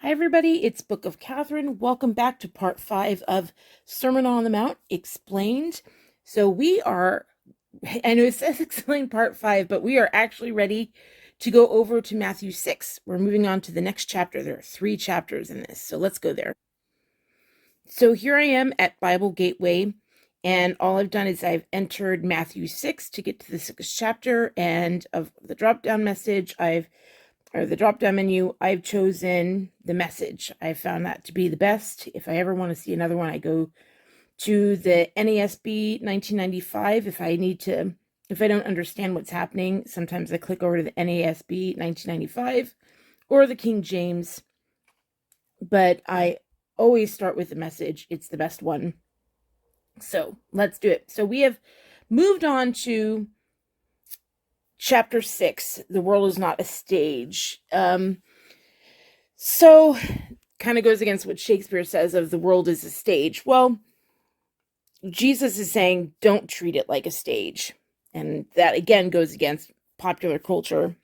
Hi, everybody. It's Book of Katherine. Welcome back to part 5 of Sermon on the Mount Explained. So I know it says Explained part 5, but we are actually ready to go over to Matthew 6. We're moving on to the next chapter. There are 3 chapters in this, so let's go there. So here I am at Bible Gateway, and all I've done is I've entered Matthew 6 to get to the 6th chapter, and of the drop-down menu, I've chosen the Message. I found that to be the best. If I ever want to see another one, I go to the NASB 1995. If I don't understand what's happening, sometimes I click over to the NASB 1995 or the King James, but I always start with the Message. It's the best one. So let's do it. So we have moved on to Chapter 6, the world is not a stage. So kind of goes against what Shakespeare says of the world is a stage. Well, Jesus is saying, don't treat it like a stage. And that again goes against popular culture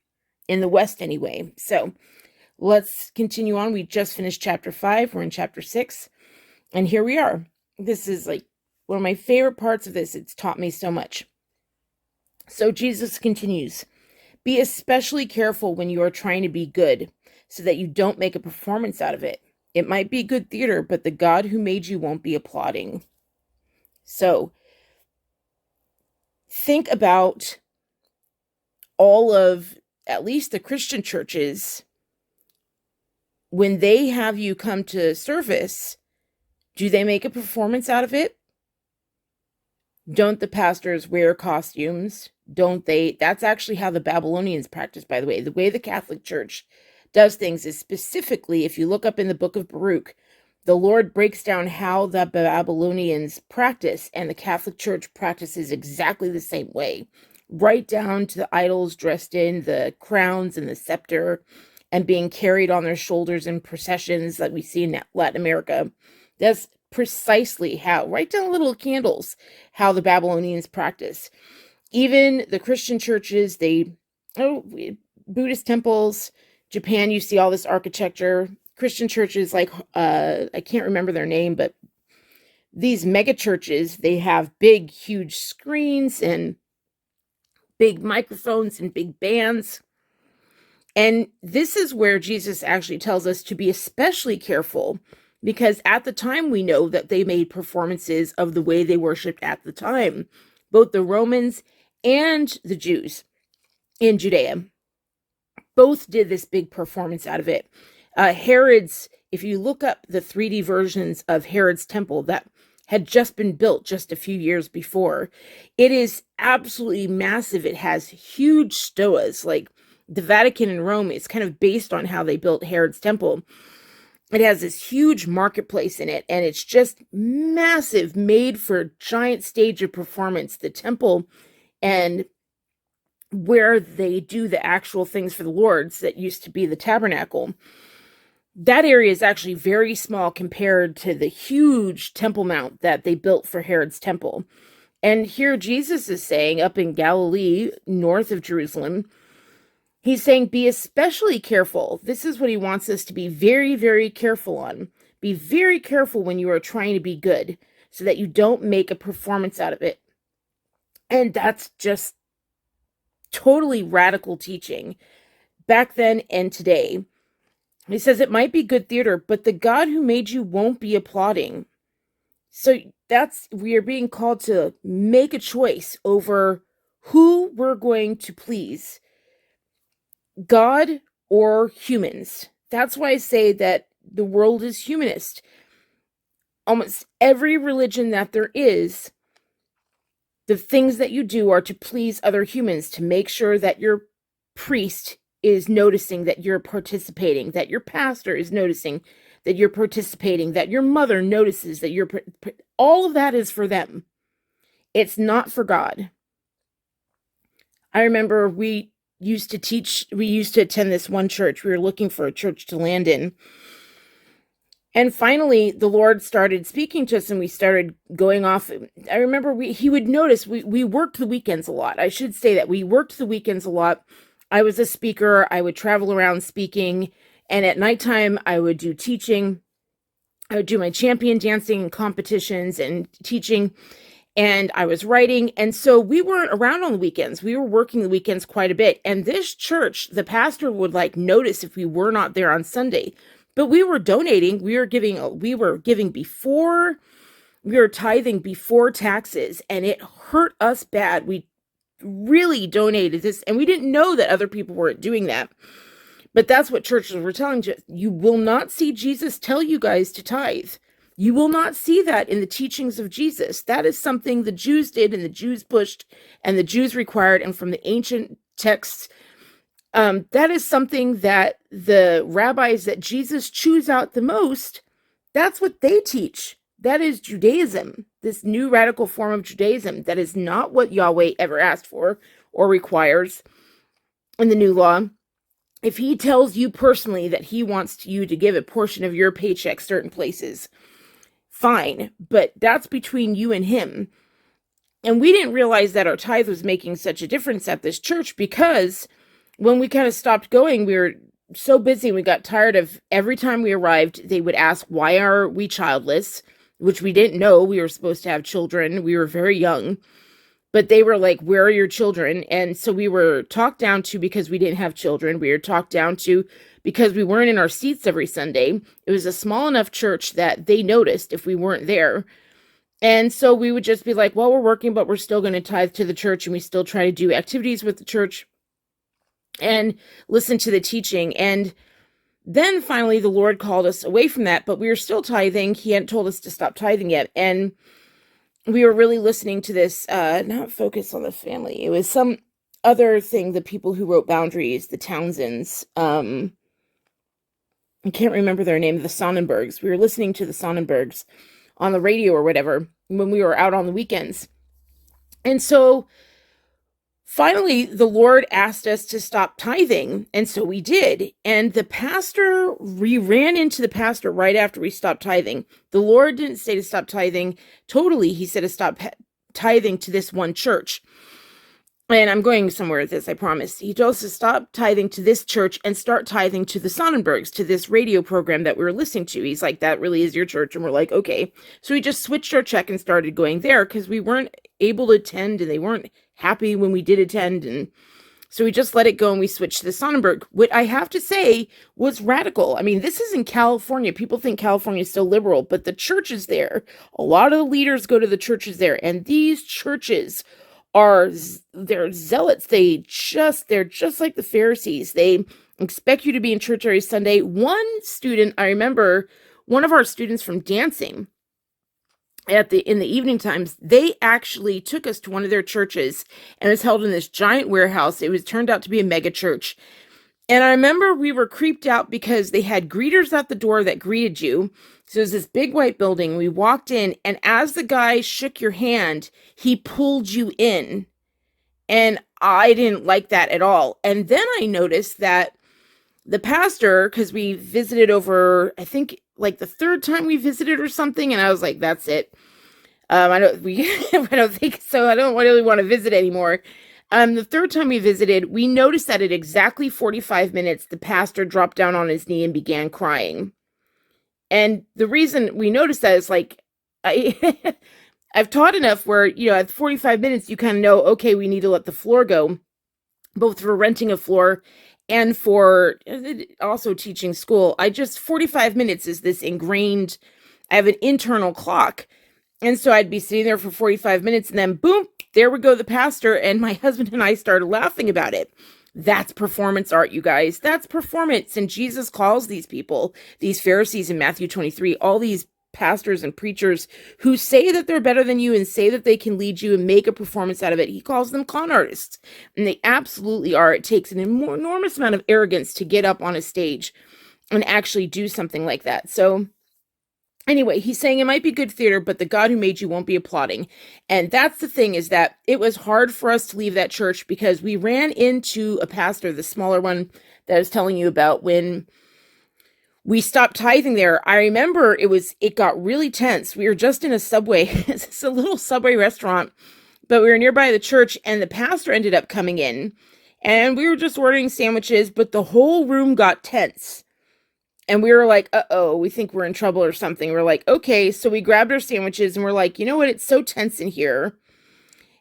in the West anyway. So let's continue on. We just finished chapter 5. We're in chapter 6. And here we are. This is like one of my favorite parts of this. It's taught me so much. So Jesus continues, be especially careful when you are trying to be good, so that you don't make a performance out of it. It might be good theater, but the God who made you won't be applauding. So think about all of, at least the Christian churches, when they have you come to service, do they make a performance out of it? Don't the pastors wear costumes? Don't they? That's actually how the Babylonians practiced, by the way. The way the Catholic Church does things is specifically, if you look up in the book of Baruch, the Lord breaks down how the Babylonians practice, and the Catholic Church practices exactly the same way. Right down to the idols dressed in the crowns and the scepter and being carried on their shoulders in processions that we see in Latin America. That's precisely how, right down little candles, how the Babylonians practice. Even the Christian churches, Buddhist temples, Japan, you see all this architecture. Christian churches like, I can't remember their name, but these mega churches, they have big, huge screens and big microphones and big bands. And this is where Jesus actually tells us to be especially careful, because at the time we know that they made performances of the way they worshipped at the time, both the Romans and the Jews in Judea. Both did this big performance out of it. If you look up the 3D versions of Herod's temple that had just been built just a few years before, it is absolutely massive. It has huge stoas, like the Vatican in Rome is kind of based on how they built Herod's temple. It has this huge marketplace in it, and it's just massive, made for a giant stage of performance. The temple and where they do the actual things for the Lords that used to be the tabernacle, that area is actually very small compared to the huge Temple Mount that they built for Herod's temple. And here Jesus is saying, up in Galilee, north of Jerusalem, he's saying, be especially careful. This is what he wants us to be very, very careful on. Be very careful when you are trying to be good, so that you don't make a performance out of it. And that's just totally radical teaching back then and today. He says it might be good theater, but the God who made you won't be applauding. So we are being called to make a choice over who we're going to please, God or humans. That's why I say that the world is humanist. Almost every religion that there is, the things that you do are to please other humans, to make sure that your priest is noticing that you're participating, that your pastor is noticing that you're participating, that your mother notices that you're... all of that is for them. It's not for God. I remember we used to attend this one church. We were looking for a church to land in. And finally, the Lord started speaking to us, and we started going off. I remember he would notice we worked the weekends a lot. I should say that we worked the weekends a lot. I was a speaker. I would travel around speaking, And at nighttime, I would do teaching. I would do my champion dancing competitions and teaching, and I was writing. And so we weren't around on the weekends. We were working the weekends quite a bit. And this church, the pastor would like notice if we were not there on Sunday. But we were donating. We were giving before, we were tithing before taxes, and it hurt us bad. We really donated this, and we didn't know that other people weren't doing that. But that's what churches were telling you. You will not see Jesus tell you guys to tithe. You will not see that in the teachings of Jesus. That is something the Jews did and the Jews pushed and the Jews required. And from the ancient texts, that is something that the rabbis that Jesus chews out the most, that's what they teach. That is Judaism, this new radical form of Judaism. That is not what Yahweh ever asked for or requires in the new law. If he tells you personally that he wants you to give a portion of your paycheck certain places, fine, but that's between you and him. And we didn't realize that our tithe was making such a difference at this church, because when we kind of stopped going, we were so busy. We got tired of every time we arrived, they would ask, why are we childless? Which we didn't know. We were supposed to have children. We were very young. But they were like, where are your children? And so we were talked down to because we didn't have children. We were talked down to because we weren't in our seats every Sunday. It was a small enough church that they noticed if we weren't there. And so we would just be like, well, we're working, but we're still going to tithe to the church, and we still try to do activities with the church and listen to the teaching. And then finally the Lord called us away from that, but we were still tithing. He hadn't told us to stop tithing yet. And we were really listening to this, not Focus on the Family. It was some other thing, the people who wrote Boundaries, the Townsends. I can't remember their name, the Sonnenbergs. We were listening to the Sonnenbergs on the radio or whatever when we were out on the weekends. And so finally, the Lord asked us to stop tithing, and so we did. And we ran into the pastor right after we stopped tithing. The Lord didn't say to stop tithing totally. He said to stop tithing to this one church. And I'm going somewhere with this, I promise. He told us to stop tithing to this church and start tithing to the Sonnenbergs, to this radio program that we were listening to. He's like, that really is your church. And we're like, okay. So we just switched our check and started going there because we weren't able to attend, and they weren't happy when we did attend. And so we just let it go, and we switched to the Sonnenberg. What I have to say was radical. I mean, this is in California. People think California is still liberal, but the churches there, a lot of the leaders go to the churches there, and these churches they're zealots. They're just like the Pharisees. They expect you to be in church every Sunday. One student, I remember one of our students from dancing in the evening times, they actually took us to one of their churches, and it was held in this giant warehouse. It was turned out to be a mega church. And I remember we were creeped out because they had greeters at the door that greeted you. So it was this big white building. We walked in, and as the guy shook your hand, he pulled you in. And I didn't like that at all. And then I noticed that the pastor, because we visited over, I think, like the third time we visited or something, and I was like, that's it. I don't think so. I don't really want to visit anymore. The third time we visited, we noticed that at exactly 45 minutes, the pastor dropped down on his knee and began crying. And the reason we noticed that is like, I've taught enough where, at 45 minutes, you kind of know, okay, we need to let the floor go, both for renting a floor and for also teaching school. 45 minutes is this ingrained, I have an internal clock. And so I'd be sitting there for 45 minutes, and then boom, there would go the pastor, and my husband and I started laughing about it. That's performance art, you guys. That's performance. And Jesus calls these people, these Pharisees in Matthew 23, all these pastors and preachers who say that they're better than you and say that they can lead you and make a performance out of it. He calls them con artists. And they absolutely are. It takes an enormous amount of arrogance to get up on a stage and actually do something like that. So anyway, he's saying it might be good theater, but the God who made you won't be applauding. And that's the thing, is that it was hard for us to leave that church because we ran into a pastor, the smaller one that I was telling you about, when we stopped tithing there. I remember it got really tense. We were just in a Subway. It's a little Subway restaurant, but we were nearby the church, and the pastor ended up coming in, and we were just ordering sandwiches, but the whole room got tense. And we were like, uh-oh, we think we're in trouble or something. We're like, okay. So we grabbed our sandwiches and we're like, you know what? It's so tense in here.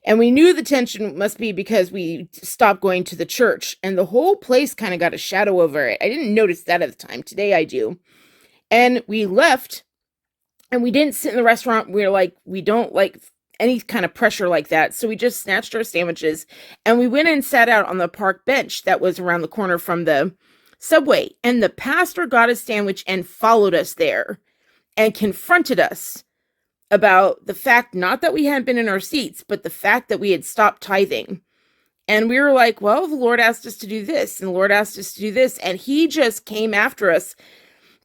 And we knew the tension must be because we stopped going to the church and the whole place kind of got a shadow over it. I didn't notice that at the time. Today I do. And we left and we didn't sit in the restaurant. We were like, we don't like any kind of pressure like that. So we just snatched our sandwiches and we went and sat out on the park bench that was around the corner from the subway. And the pastor got a sandwich and followed us there and confronted us about the fact, not that we hadn't been in our seats, but the fact that we had stopped tithing. And we were like, well, the Lord asked us to do this, and the Lord asked us to do this. And he just came after us.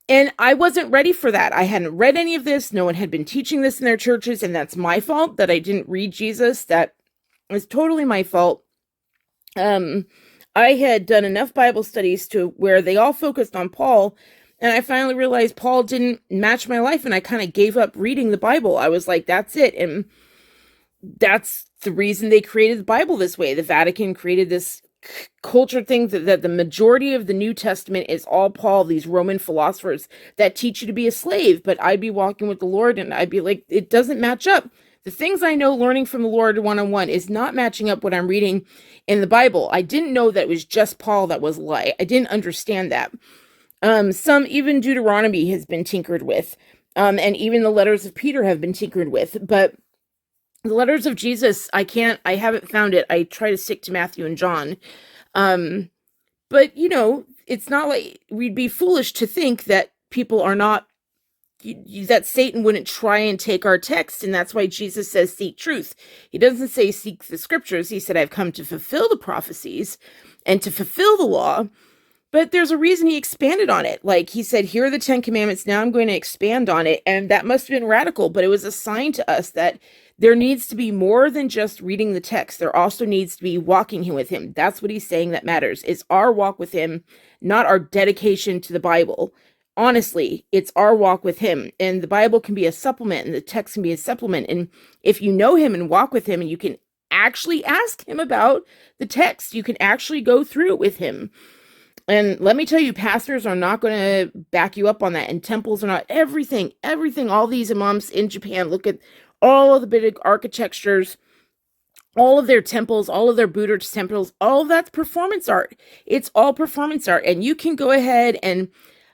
And I wasn't ready for that. I hadn't read any of this. No one had been teaching this in their churches. And that's my fault that I didn't read Jesus. That was totally my fault. I had done enough Bible studies to where they all focused on Paul. And I finally realized Paul didn't match my life. And I kind of gave up reading the Bible. I was like, that's it. And that's the reason they created the Bible this way. The Vatican created this culture thing that the majority of the New Testament is all Paul, these Roman philosophers that teach you to be a slave. But I'd be walking with the Lord and I'd be like, it doesn't match up. The things I know learning from the Lord one-on-one is not matching up what I'm reading in the Bible. I didn't know that it was just Paul that was lie. I didn't understand that. Some, even Deuteronomy has been tinkered with. And even the letters of Peter have been tinkered with. But the letters of Jesus, I haven't found it. I try to stick to Matthew and John. But, you know, it's not like we'd be foolish to think that people are not, that Satan wouldn't try and take our text. And that's why Jesus says, seek truth. He doesn't say seek the scriptures. He said, I've come to fulfill the prophecies and to fulfill the law. But there's a reason he expanded on it. Like he said, here are the 10 commandments. Now I'm going to expand on it. And that must have been radical, but it was a sign to us that there needs to be more than just reading the text. There also needs to be walking with him. That's what he's saying that matters. It's our walk with him, not our dedication to the Bible. Honestly, it's our walk with him. And the Bible can be a supplement and the text can be a supplement. And if you know him and walk with him and you can actually ask him about the text, you can actually go through it with him. And let me tell you, pastors are not going to back you up on that. And temples are not. Everything, all these imams in Japan, look at all of the big architectures, all of their temples, all of their Buddhist temples, all of that's performance art. It's all performance art. And you can go ahead and,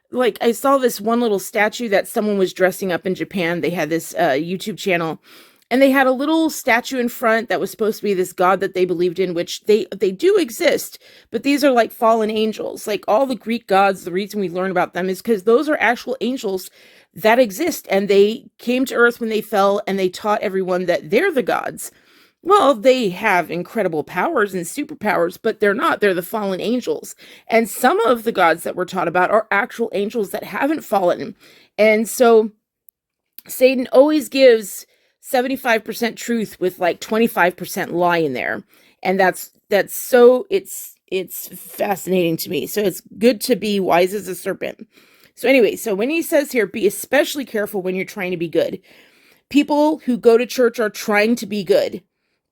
like, I saw this one little statue that someone was dressing up in Japan. They had this YouTube channel. And they had a little statue in front that was supposed to be this god that they believed in, which they do exist. But these are like fallen angels. Like all the Greek gods, the reason we learn about them is because those are actual angels that exist. And they came to earth when they fell and they taught everyone that they're the gods. Well, they have incredible powers and superpowers, but they're not. They're the fallen angels. And some of the gods that we're taught about are actual angels that haven't fallen. And so Satan always gives 75% truth with like 25% lie in there. And that's so it's fascinating to me. So it's good to be wise as a serpent. So anyway, so when he says here, be especially careful when you're trying to be good. People who go to church are trying to be good.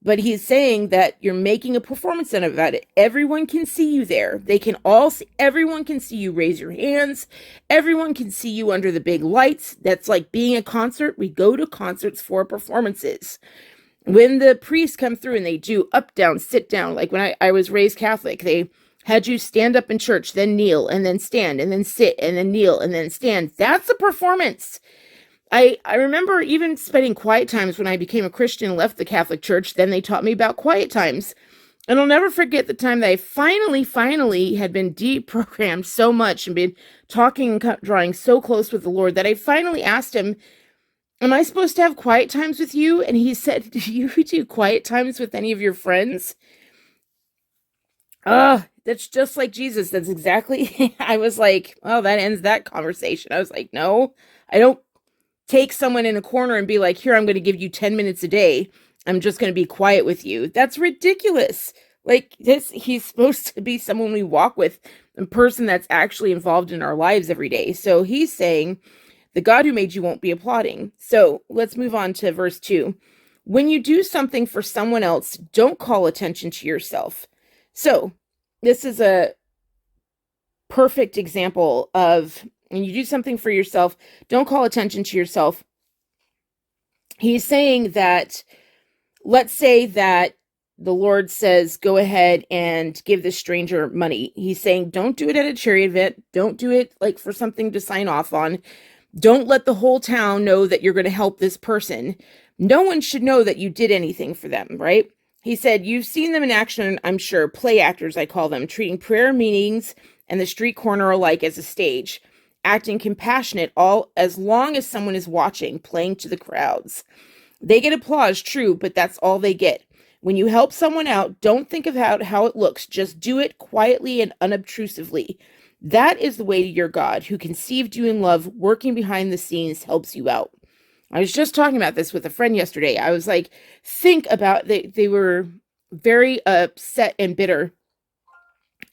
But he's saying that you're making a performance out of it. Everyone can see you there. They can all see, everyone can see you raise your hands. Everyone can see you under the big lights. That's like being a concert. We go to concerts for performances. When the priests come through and they do up, down, sit down, like when I was raised Catholic, they had you stand up in church, then kneel, and then stand, and then sit, and then kneel, and then stand. That's a performance. I remember even spending quiet times when I became a Christian and left the Catholic Church. Then they taught me about quiet times. And I'll never forget the time that I finally had been deprogrammed so much and been talking and drawing so close with the Lord that I finally asked him, am I supposed to have quiet times with you? And he said, do you do quiet times with any of your friends? That's just like Jesus. That's exactly, I was like, well, that ends that conversation. I was like, no, I don't take someone in a corner and be like, here, I'm going to give you 10 minutes a day. I'm just going to be quiet with you. That's ridiculous. Like this, he's supposed to be someone we walk with, a person that's actually involved in our lives every day. So he's saying the God who made you won't be applauding. So let's move on to verse 2. When you do something for someone else, don't call attention to yourself. So this is a perfect example of when you do something for yourself, don't call attention to yourself. He's saying that, let's say that the Lord says, go ahead and give this stranger money. He's saying, don't do it at a charity event. Don't do it like for something to sign off on. Don't let the whole town know that you're going to help this person. No one should know that you did anything for them, right? He said, you've seen them in action, I'm sure, play actors, I call them, treating prayer meetings and the street corner alike as a stage, acting compassionate all as long as someone is watching, playing to the crowds. They get applause, true, but that's all they get. When you help someone out, don't think about how it looks. Just do it quietly and unobtrusively. That is the way to your God, who conceived you in love, working behind the scenes, helps you out. I was just talking about this with a friend yesterday. I was like, think about, they were very upset and bitter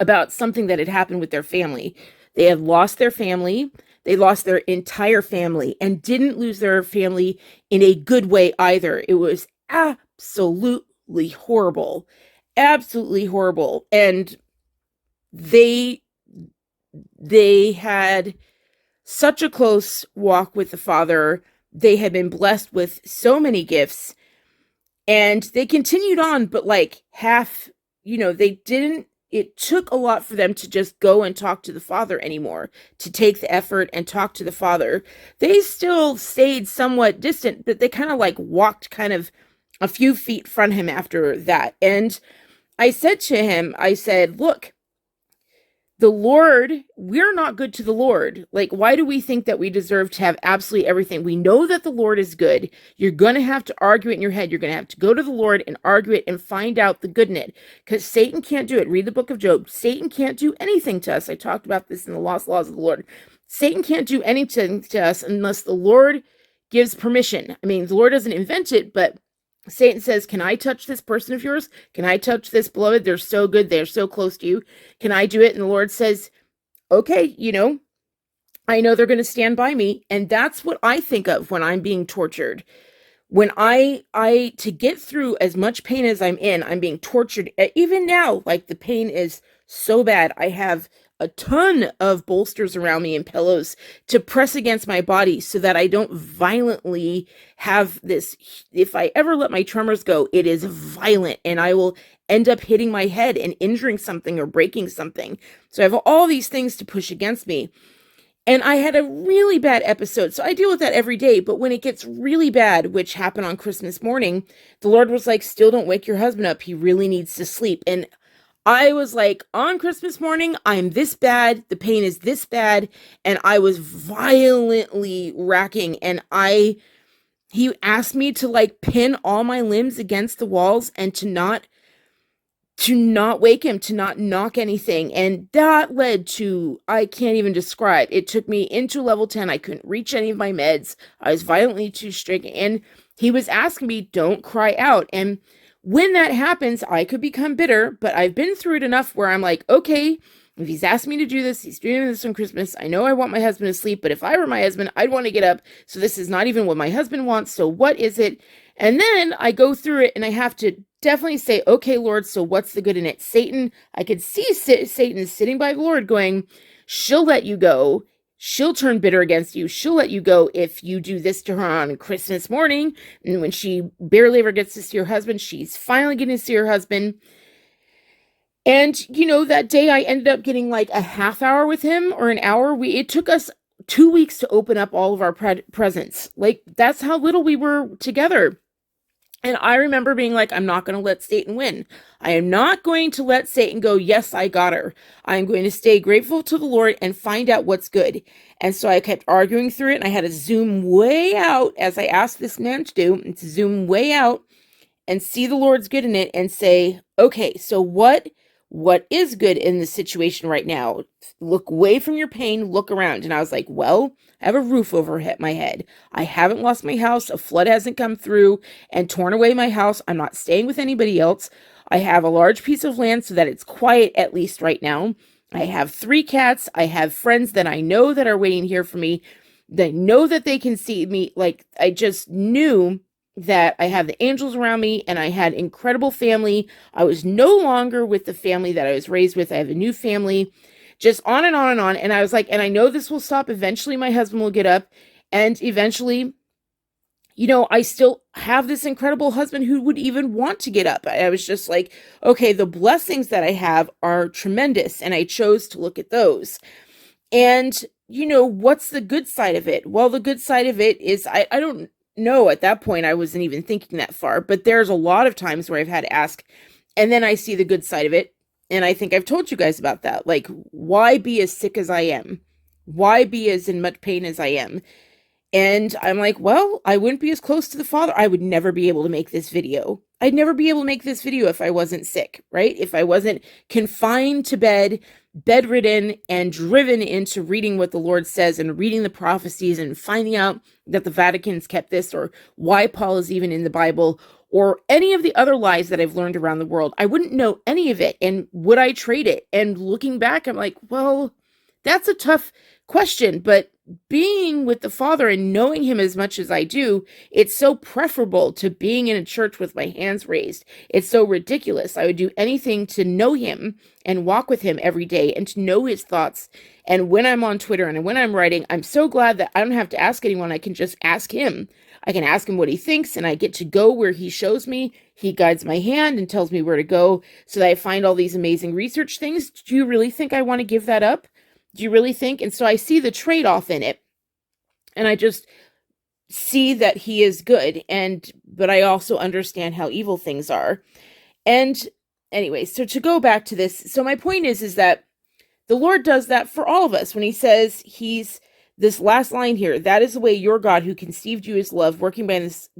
about something that had happened with their family. They had lost their family. They lost their entire family and didn't lose their family in a good way either. It was absolutely horrible. Absolutely horrible. And they had such a close walk with the Father. They had been blessed with so many gifts, and they continued on, but like half, it took a lot for them to just go and talk to the Father anymore, to take the effort and talk to the Father. They still stayed somewhat distant, but they kind of like walked kind of a few feet from him after that. And I said to him, I said, look, the Lord, we're not good to the Lord. Like, why do we think that we deserve to have absolutely everything? We know that the Lord is good. You're going to have to argue it in your head. You're going to have to go to the Lord and argue it and find out the good in it, because Satan can't do it. Read the book of Job. Satan can't do anything to us. I talked about this in the Lost Laws of the Lord. Satan can't do anything to us unless the Lord gives permission. I mean, the Lord doesn't invent it, but Satan says, can I touch this person of yours? Can I touch this beloved? They're so good. They're so close to you. Can I do it? And the Lord says, okay, I know they're going to stand by me. And that's what I think of when I'm being tortured. When to get through as much pain as I'm in, I'm being tortured. Even now, like, the pain is so bad. I have a ton of bolsters around me and pillows to press against my body so that I don't violently have this. If I ever let my tremors go, it is violent and I will end up hitting my head and injuring something or breaking something. So I have all these things to push against me. And I had a really bad episode. So I deal with that every day. But when it gets really bad, which happened on Christmas morning, the Lord was like, still don't wake your husband up. He really needs to sleep. And I was like, on Christmas morning, I'm this bad. The pain is this bad. And I was violently racking. And he asked me to like pin all my limbs against the walls and to not wake him, to not knock anything. And that led to, I can't even describe. It took me into level 10. I couldn't reach any of my meds. I was violently too stricken. And he was asking me, don't cry out. And when that happens, I could become bitter, but I've been through it enough where I'm like, okay, if he's asked me to do this, he's doing this on Christmas. I know I want my husband to sleep, but if I were my husband, I'd want to get up. So this is not even what my husband wants. So what is it? And then I go through it and I have to definitely say, okay, Lord, so what's the good in it? Satan, I could see Satan sitting by the Lord going, she'll let you go. She'll turn bitter against you. She'll let you go if you do this to her on Christmas morning. And when she barely ever gets to see her husband, she's finally getting to see her husband. And, that day I ended up getting like a half hour with him or an hour. It took us 2 weeks to open up all of our presents. Like, that's how little we were together. And I remember being like, I'm not going to let Satan win. I am not going to let Satan go, yes, I got her. I'm going to stay grateful to the Lord and find out what's good. And so I kept arguing through it, and I had to zoom way out, as I asked this man to do, and to zoom way out and see the Lord's good in it and say, okay, so what is good in this situation right now? Look away from your pain, look around. And I was like, well, I have a roof over my head. I haven't lost my house. A flood hasn't come through and torn away my house. I'm not staying with anybody else. I have a large piece of land so that it's quiet, at least right now. I have 3 cats. I have friends that I know that are waiting here for me. They know that they can see me. Like, I just knew that I had the angels around me and I had incredible family. I was no longer with the family that I was raised with. I have a new family just on and on and on. And I was like, and I know this will stop. Eventually my husband will get up, and eventually, I still have this incredible husband who would even want to get up. I was just like, okay, the blessings that I have are tremendous, and I chose to look at those. And, what's the good side of it? Well, the good side of it is I don't know. At that point, I wasn't even thinking that far, but there's a lot of times where I've had to ask, and then I see the good side of it. And I think I've told you guys about that. Like, why be as sick as I am? Why be as in much pain as I am? And I'm like, well, I wouldn't be as close to the Father. I would never be able to make this video. I'd never be able to make this video if I wasn't sick, right? If I wasn't confined to bed, bedridden, and driven into reading what the Lord says and reading the prophecies and finding out that the Vatican's kept this, or why Paul is even in the Bible, or any of the other lies that I've learned around the world. I wouldn't know any of it. And would I trade it? And looking back, I'm like, well, that's a tough question, but being with the Father and knowing him as much as I do, it's so preferable to being in a church with my hands raised. It's so ridiculous. I would do anything to know him and walk with him every day and to know his thoughts. And when I'm on Twitter and when I'm writing, I'm so glad that I don't have to ask anyone. I can just ask him. I can ask him what he thinks, and I get to go where he shows me. He guides my hand and tells me where to go so that I find all these amazing research things. Do you really think I want to give that up? Do you really think? And so I see the trade-off in it. And I just see that he is good. But I also understand how evil things are. And anyway, so to go back to this, so my point is that the Lord does that for all of us when he says he's this last line here, that is the way your God who conceived you as love, working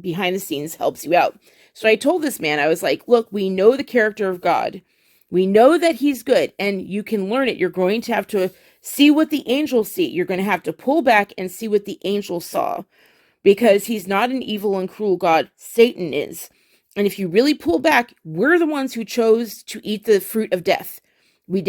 behind the scenes, helps you out. So I told this man, I was like, look, we know the character of God. We know that he's good, and you can learn it. You're going to have to see what the angels see. You're going to have to pull back and see what the angels saw, because he's not an evil and cruel God. Satan is. And if you really pull back, we're the ones who chose to eat the fruit of death. We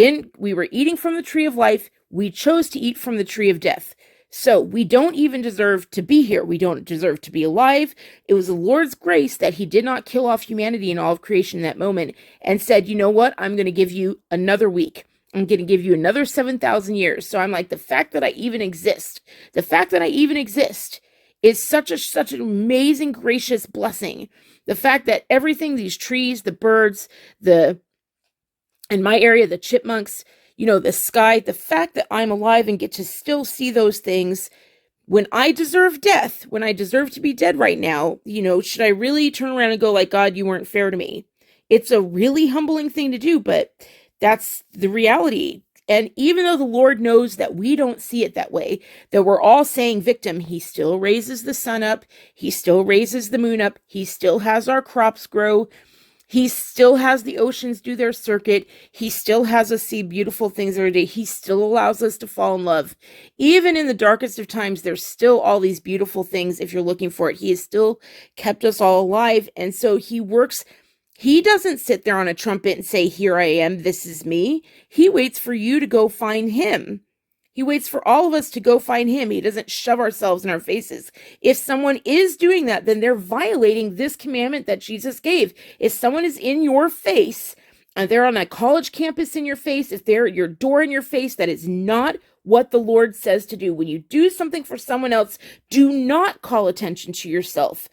were eating from the tree of life. We chose to eat from the tree of death. So we don't even deserve to be here. We don't deserve to be alive. It was the Lord's grace that he did not kill off humanity and all of creation in that moment and said, you know what? I'm going to give you another week. I'm going to give you another 7,000 years. So I'm like, the fact that I even exist is such an amazing, gracious blessing. The fact that everything, these trees, the birds, in my area, the chipmunks, the sky, the fact that I'm alive and get to still see those things when I deserve death, when I deserve to be dead right now, should I really turn around and go like, God, you weren't fair to me? It's a really humbling thing to do, but that's the reality. And even though the Lord knows that we don't see it that way, that we're all saying victim, he still raises the sun up. He still raises the moon up. He still has our crops grow. He still has the oceans do their circuit. He still has us see beautiful things every day. He still allows us to fall in love. Even in the darkest of times, there's still all these beautiful things if you're looking for it. He has still kept us all alive. And so he works. He doesn't sit there on a trumpet and say, here I am, this is me. He waits for you to go find him. He waits for all of us to go find him. He doesn't shove ourselves in our faces. If someone is doing that, then they're violating this commandment that Jesus gave. If someone is in your face, and they're on a college campus in your face, if they're at your door in your face, that is not what the Lord says to do. When you do something for someone else, do not call attention to yourself.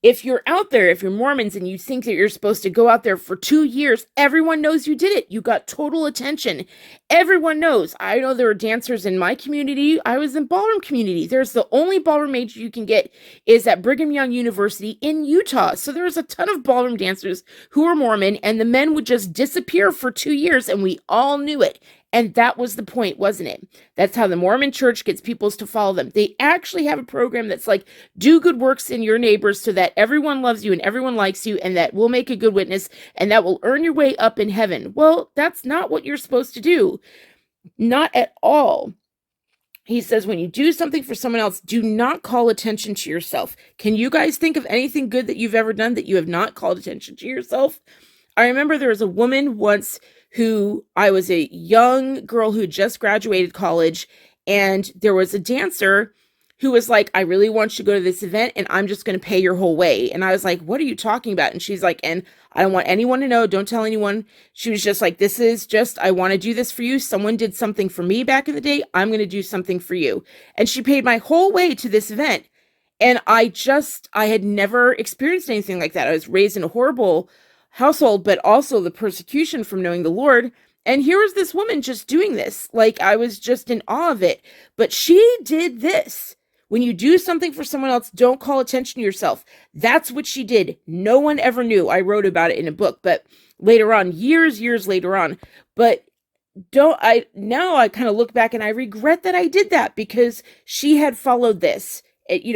If you're out there, if you're Mormons and you think that you're supposed to go out there for 2 years, everyone knows you did it. You got total attention. Everyone knows. I know there are dancers in my community. I was in ballroom community. There's the only ballroom major you can get is at Brigham Young University in Utah. So there's a ton of ballroom dancers who are Mormon, and the men would just disappear for 2 years, and we all knew it. And that was the point, wasn't it? That's how the Mormon church gets people to follow them. They actually have a program that's like, do good works in your neighbors so that everyone loves you and everyone likes you, and that will make a good witness, and that will earn your way up in heaven. Well, that's not what you're supposed to do. Not at all. He says, when you do something for someone else, do not call attention to yourself. Can you guys think of anything good that you've ever done that you have not called attention to yourself? I remember there was a woman once who, I was a young girl who just graduated college, and there was a dancer who was like, I really want you to go to this event and I'm just going to pay your whole way. And I was like, what are you talking about? And she's like, and I don't want anyone to know. Don't tell anyone. She was just like, this is just, I want to do this for you. Someone did something for me back in the day. I'm going to do something for you. And she paid my whole way to this event. And I had never experienced anything like that. I was raised in a horrible household, but also the persecution from knowing the Lord. And here was this woman just doing this. Like, I was just in awe of it. But she did this. When you do something for someone else, don't call attention to yourself. That's what she did. No one ever knew. I wrote about it in a book, but later on, years later on. But now I kind of look back and I regret that I did that, because she had followed this.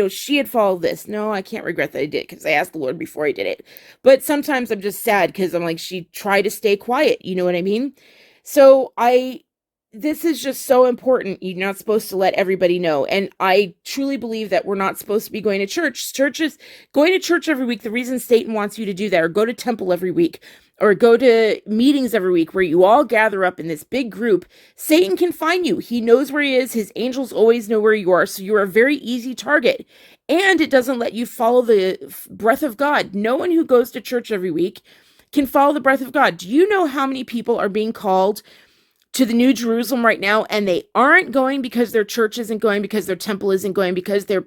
She had followed this. No, I can't regret that I did, because I asked the Lord before I did it. But sometimes I'm just sad because I'm like, she tried to stay quiet. You know what I mean? So this is just so important. You're not supposed to let everybody know. And I truly believe that we're not supposed to be going to church. Going to church every week, the reason Satan wants you to do that, or go to temple every week, or go to meetings every week where you all gather up in this big group, Satan can find you. He knows where he is. His angels always know where you are. So you're a very easy target. And it doesn't let you follow the breath of God. No one who goes to church every week can follow the breath of God. Do you know how many people are being called to the New Jerusalem right now, and they aren't going because their church isn't going, because their temple isn't going, because their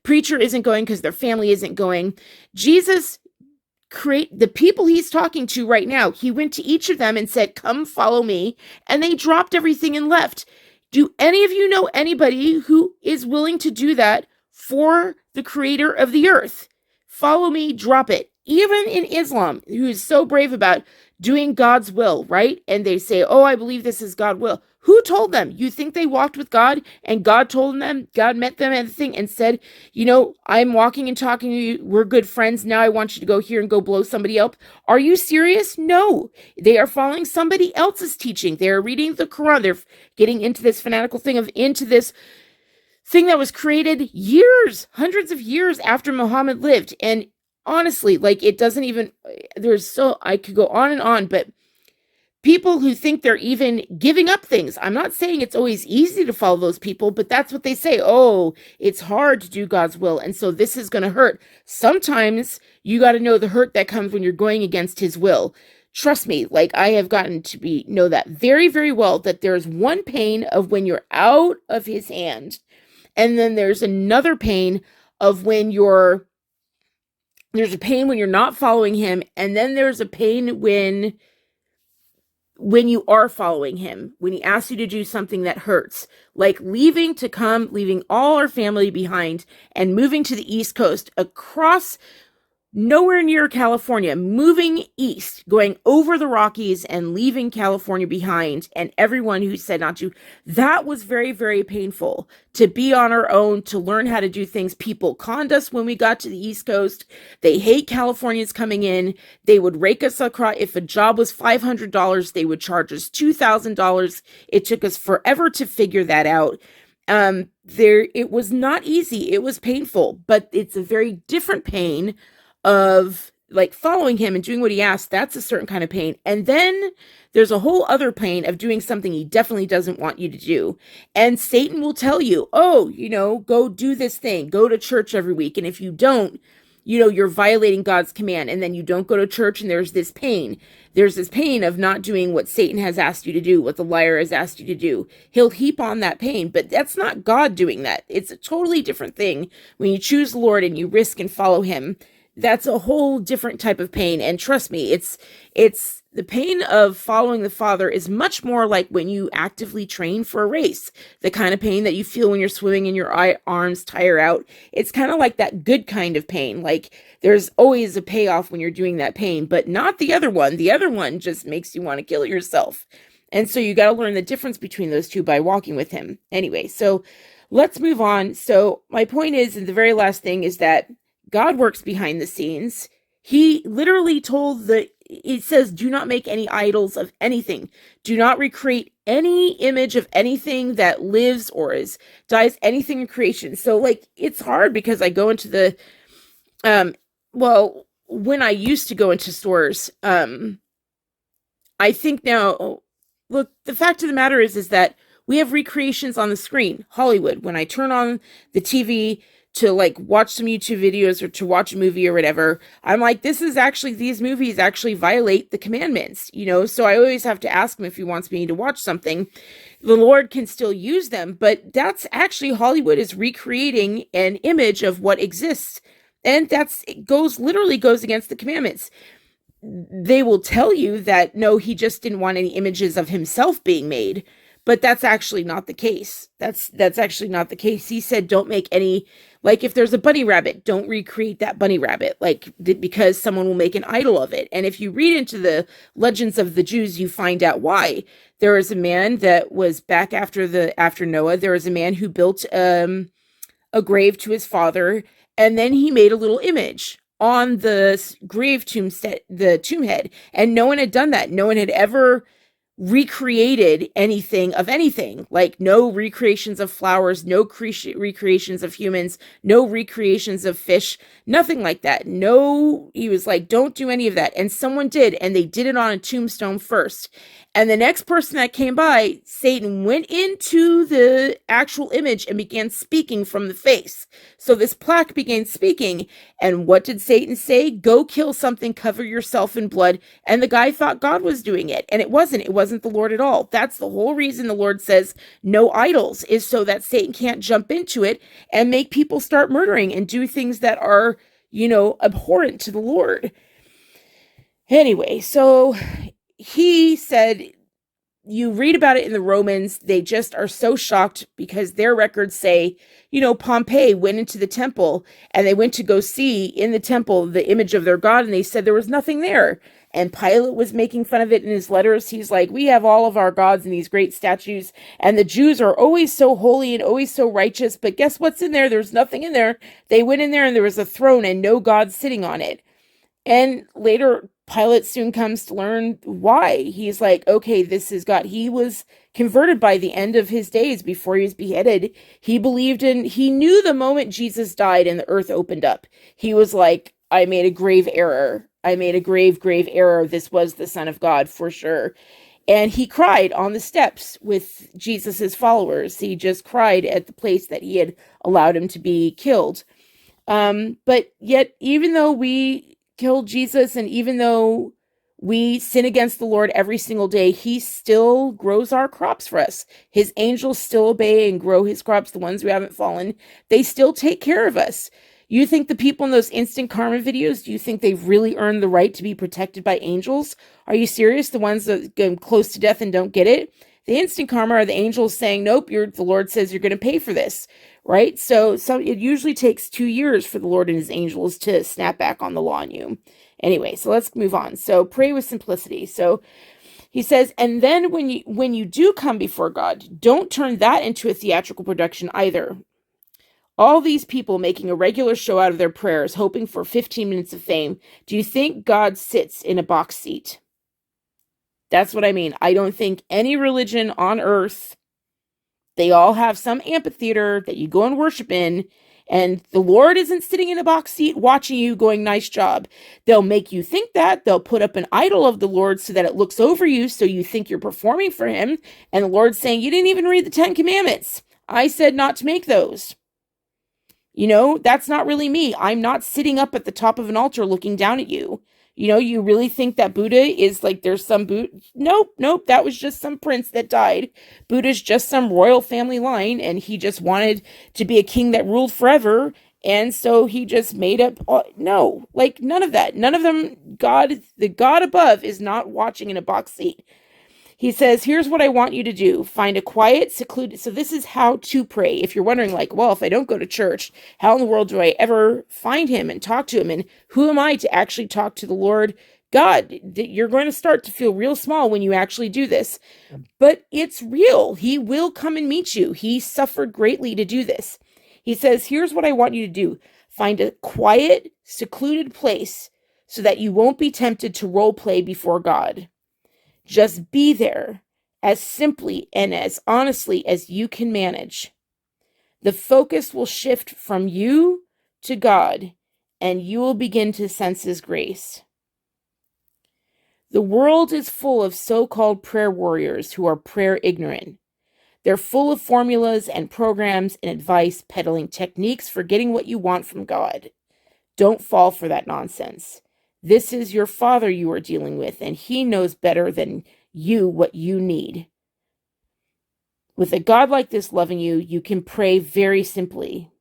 preacher isn't going, because their family isn't going? Jesus the people he's talking to right now, he went to each of them and said, come follow me, and they dropped everything and left. Do any of you know anybody who is willing to do that for the creator of the earth? Follow me, drop it. Even in Islam, who is so brave about doing God's will, right? And they say, oh, I believe this is God's will. Who told them? You think they walked with God and God told them, God met them at the thing and said, I'm walking and talking to you. We're good friends. Now I want you to go here and go blow somebody up. Are you serious? No. They are following somebody else's teaching. They're reading the Quran. They're getting into this fanatical thing into this thing that was created hundreds of years after Muhammad lived. And honestly, it doesn't even, I could go on and on, but people who think they're even giving up things. I'm not saying it's always easy to follow those people, but that's what they say. Oh, it's hard to do God's will, and so this is going to hurt. Sometimes you got to know the hurt that comes when you're going against his will. Trust me, I have gotten to know that very, very well, that there's one pain of when you're out of his hand, and then there's another pain of there's a pain when you're not following him, and then there's a pain when you are following him, when he asks you to do something that hurts, like leaving all our family behind and moving to the East Coast, across nowhere near California, moving east, going over the Rockies and leaving California behind, and everyone who said not to. That was very, very painful, to be on our own, to learn how to do things. People conned us when we got to the East Coast. They hate Californians coming in. They would rake us across. If a job was $500, they would charge us $2,000. It took us forever to figure that out. It was not easy. It was painful, but it's a very different pain of following him and doing what he asked. That's a certain kind of pain. And then there's a whole other pain of doing something he definitely doesn't want you to do. And Satan will tell you, oh, go do this thing, go to church every week. And if you don't, you're violating God's command. And then you don't go to church, and there's this pain. There's this pain of not doing what Satan has asked you to do, what the liar has asked you to do. He'll heap on that pain, but that's not God doing that. It's a totally different thing. When you choose the Lord and you risk and follow him, that's a whole different type of pain. And trust me, it's the pain of following the Father is much more like when you actively train for a race. The kind of pain that you feel when you're swimming and your arms tire out. It's kind of like that good kind of pain. There's always a payoff when you're doing that pain, but not the other one. The other one just makes you want to kill yourself. And so you got to learn the difference between those two by walking with him. Anyway, so let's move on. So my point is, and the very last thing is that God works behind the scenes. He literally it says, do not make any idols of anything. Do not recreate any image of anything that lives or dies, anything in creation. So it's hard because I go into the, when I used to go into stores, I think now, look, the fact of the matter is that We have recreations on the screen. Hollywood. When I turn on the TV to like watch some YouTube videos or to watch a movie or whatever, I'm like, these movies actually violate the commandments, so I always have to ask him if he wants me to watch something. The Lord can still use them, but that's actually Hollywood is recreating an image of what exists. And literally goes against the commandments. They will tell you that no, he just didn't want any images of himself being made, but that's actually not the case. That's actually not the case. He said, don't make any, like if there's a bunny rabbit, don't recreate that bunny rabbit, because someone will make an idol of it. And if you read into the legends of the Jews, you find out why. There was a man that was back after Noah. There was a man who built a grave to his father, and then he made a little image on the the tomb head, and no one had done that. No one had ever recreated anything of anything, like no recreations of flowers, no recreations of humans, no recreations of fish, nothing like that. No, he was like, don't do any of that. And someone did, and they did it on a tombstone first. And the next person that came by, Satan went into the actual image and began speaking from the face. So this plaque began speaking. And what did Satan say? Go kill something, cover yourself in blood. And the guy thought God was doing it. And it wasn't. It wasn't the Lord at all. That's the whole reason the Lord says no idols, is so that Satan can't jump into it and make people start murdering and do things that are, abhorrent to the Lord. Anyway, so he said, you read about it in the Romans, they just are so shocked because their records say, Pompey went into the temple and they went to go see in the temple the image of their God, and they said there was nothing there. And Pilate was making fun of it in his letters. He's like, we have all of our gods in these great statues, and the Jews are always so holy and always so righteous, but guess what's in there? There's nothing in there. They went in there and there was a throne and no God sitting on it. And later, Pilate soon comes to learn why. He's like, okay, this is God. He was converted by the end of his days before he was beheaded. He knew the moment Jesus died and the earth opened up. He was like, I made a grave error. I made a grave error. This was the Son of God for sure. And he cried on the steps with Jesus's followers. He just cried at the place that he had allowed him to be killed. But yet, even though we killed Jesus, and even though we sin against the Lord every single day, he still grows our crops for us. His angels still obey and grow his crops, the ones who haven't fallen. They still take care of us. You think the people in those instant karma videos, do you think they've really earned the right to be protected by angels? Are you serious? The ones that get close to death and don't get it? The instant karma are the angels saying, nope, the Lord says you're going to pay for this, right? So it usually takes 2 years for the Lord and his angels to snap back on the law on you. Anyway, so let's move on. So pray with simplicity. So he says, and then when you do come before God, don't turn that into a theatrical production either. All these people making a regular show out of their prayers, hoping for 15 minutes of fame. Do you think God sits in a box seat? That's what I mean. I don't think any religion on earth, they all have some amphitheater that you go and worship in, and the Lord isn't sitting in a box seat watching you going, nice job. They'll make you think that. They'll put up an idol of the Lord so that it looks over you so you think you're performing for him. And the Lord's saying, you didn't even read the 10 Commandments. I said not to make those. That's not really me. I'm not sitting up at the top of an altar looking down at you. You really think that Buddha is like, there's some Buddha? Nope. That was just some prince that died. Buddha's just some royal family line, and he just wanted to be a king that ruled forever. And so he just made up. No, like none of that. None of them. The God above is not watching in a box seat. He says, here's what I want you to do. Find a quiet, secluded. So this is how to pray. If you're wondering, like, well, if I don't go to church, how in the world do I ever find him and talk to him? And who am I to actually talk to the Lord God? You're going to start to feel real small when you actually do this. But it's real. He will come and meet you. He suffered greatly to do this. He says, here's what I want you to do. Find a quiet, secluded place so that you won't be tempted to role play before God. Just be there as simply and as honestly as you can manage. The focus will shift from you to God, and you will begin to sense his grace. The world is full of so-called prayer warriors who are prayer ignorant. They're full of formulas and programs and advice peddling techniques for getting what you want from God. Don't fall for that nonsense. This is your Father you are dealing with, and He knows better than you what you need. With a God like this loving you, you can pray very simply.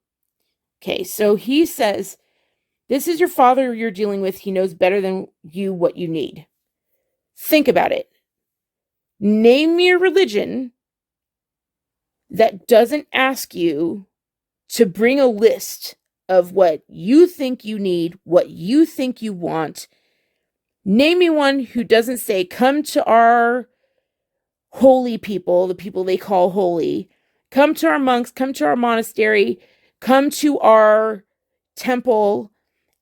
Okay, so He says, this is your Father you're dealing with. He knows better than you what you need. Think about it. Name me a religion that doesn't ask you to bring a list of what you think you need, what you think you want. Name me one who doesn't say, come to our holy people, the people they call holy. Come to our monks, come to our monastery, come to our temple,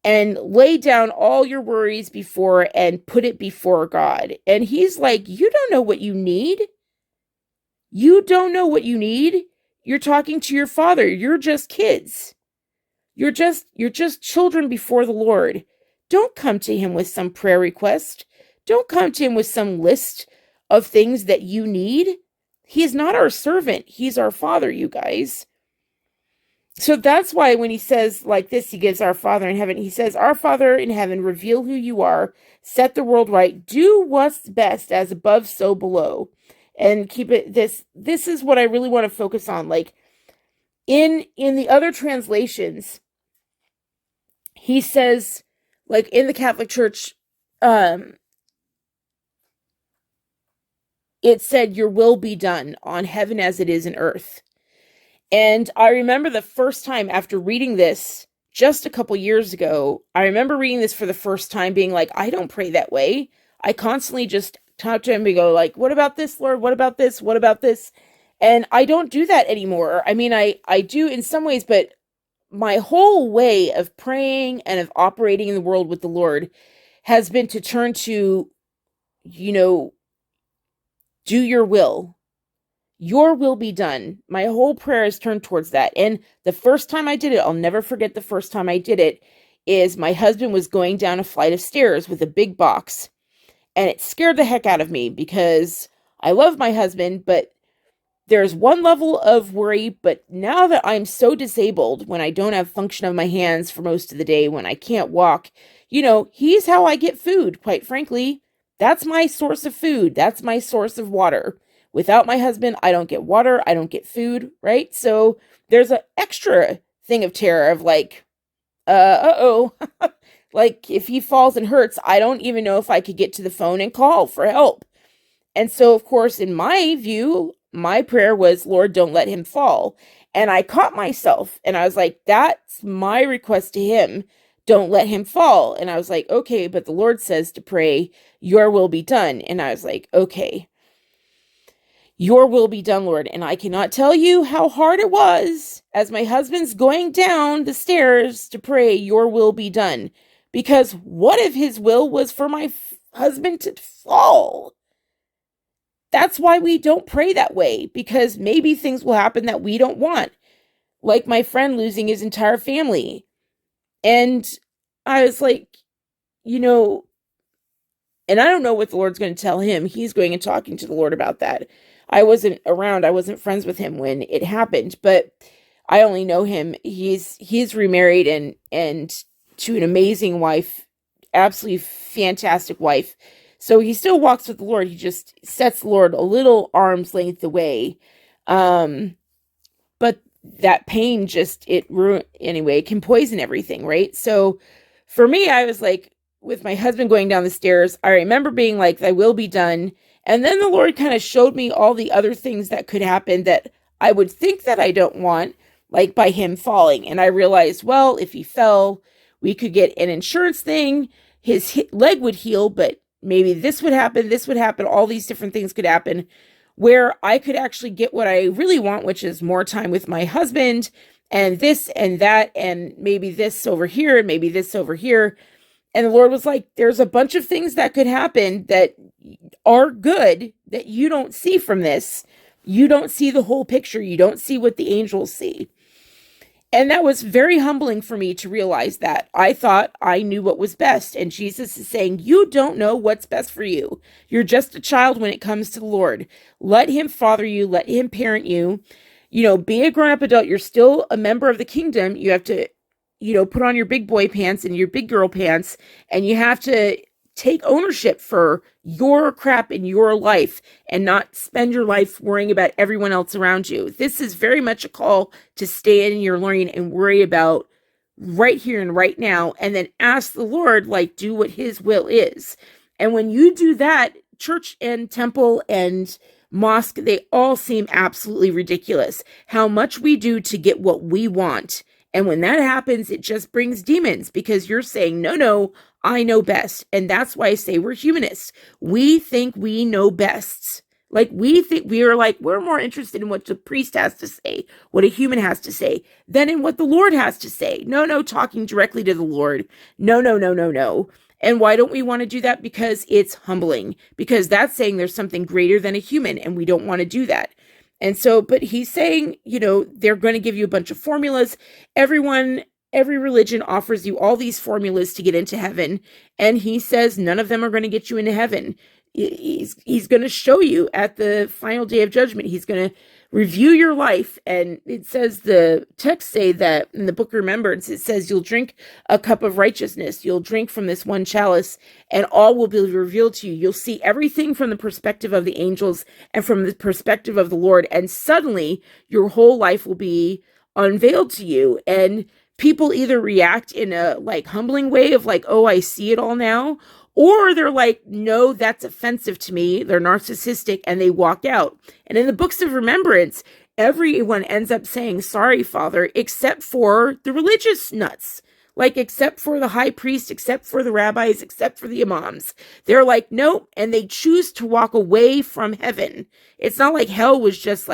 and lay down all your worries before and put it before God. And He's like, you don't know what you need. You don't know what you need. You're talking to your Father. You're just kids. You're just children before the Lord. Don't come to Him with some prayer request. Don't come to Him with some list of things that you need. He is not our servant. He's our Father, you guys. So that's why when He says like this, He gives our Father in heaven. He says, our Father in heaven, reveal who you are, set the world right, do what's best as above, so below. And keep it, this is what I really want to focus on. Like in the other translations, He says, like in the Catholic Church, it said, your will be done on heaven as it is in earth. And I remember the first time after reading this just a couple years ago, I remember reading this for the first time being like, I don't pray that way. I constantly just talk to Him and go like, what about this, Lord? What about this? What about this? And I don't do that anymore. I mean, I do in some ways, but my whole way of praying and of operating in the world with the Lord has been to turn to, do your will. Your will be done. My whole prayer is turned towards that. And the first time I did it, I'll never forget the first time I did it, is my husband was going down a flight of stairs with a big box. And it scared the heck out of me because I love my husband, but there's one level of worry. But now that I'm so disabled, when I don't have function of my hands for most of the day, when I can't walk, He's how I get food, quite frankly. That's my source of food. That's my source of water. Without my husband, I don't get water, I don't get food, right? So there's an extra thing of terror of like, uh-oh. Like if he falls and hurts, I don't even know if I could get to the phone and call for help. And so, of course, in my view, my prayer was, Lord, don't let him fall. And I caught myself and I was like, that's my request to Him. Don't let him fall. And I was like, okay, but the Lord says to pray, your will be done. And I was like, okay. Your will be done, Lord. And I cannot tell you how hard it was as my husband's going down the stairs to pray, your will be done. Because what if His will was for my husband to fall? That's why we don't pray that way, because maybe things will happen that we don't want. Like my friend losing his entire family. And I was like, and I don't know what the Lord's going to tell him. He's going and talking to the Lord about that. I wasn't around. I wasn't friends with him when it happened, but I only know him. He's remarried and to an amazing wife, absolutely fantastic wife. So he still walks with the Lord. He just sets the Lord a little arm's length away. But that pain it can poison everything, right? So for me, I was like, with my husband going down the stairs, I remember being like, thy will be done. And then the Lord kind of showed me all the other things that could happen that I would think that I don't want, like by him falling. And I realized, well, if he fell, we could get an insurance thing. His leg would heal, but maybe this would happen. All these different things could happen where I could actually get what I really want, which is more time with my husband and this and that, and maybe this over here and maybe this over here. And the Lord was like, there's a bunch of things that could happen that are good that you don't see from this. You don't see the whole picture. You don't see what the angels see. And that was very humbling for me to realize that. I thought I knew what was best. And Jesus is saying, you don't know what's best for you. You're just a child when it comes to the Lord. Let him father you, let him parent you. Be a grown up adult. You're still a member of the kingdom. You have to, put on your big boy pants and your big girl pants, and you have to take ownership for your crap in your life and not spend your life worrying about everyone else around you. This is very much a call to stay in your lane and worry about right here and right now, and then ask the Lord, do what his will is. And when you do that, church and temple and mosque, they all seem absolutely ridiculous. How much we do to get what we want. And when that happens, it just brings demons, because you're saying, no, no, I know best. And that's why I say we're humanists. We think we know best. We think we're more interested in what the priest has to say, what a human has to say, than in what the Lord has to say. No, talking directly to the Lord. No. And why don't we want to do that? Because it's humbling, because that's saying there's something greater than a human, and we don't want to do that. And so, but he's saying, they're going to give you a bunch of formulas. Every religion offers you all these formulas to get into heaven. And he says none of them are going to get you into heaven. He's going to show you at the final day of judgment. He's going to review your life. And it says, the texts say that in the book of Remembrance, it says you'll drink a cup of righteousness. You'll drink from this one chalice, and all will be revealed to you. You'll see everything from the perspective of the angels and from the perspective of the Lord. And suddenly your whole life will be unveiled to you. And people either react in a humbling way of oh, I see it all now, or they're no, that's offensive to me. They're narcissistic, and they walk out. And in the books of remembrance, everyone ends up saying, sorry, Father, except for the religious nuts. Except for the high priest, except for the rabbis, except for the imams. They're nope, and they choose to walk away from heaven. It's not like hell was just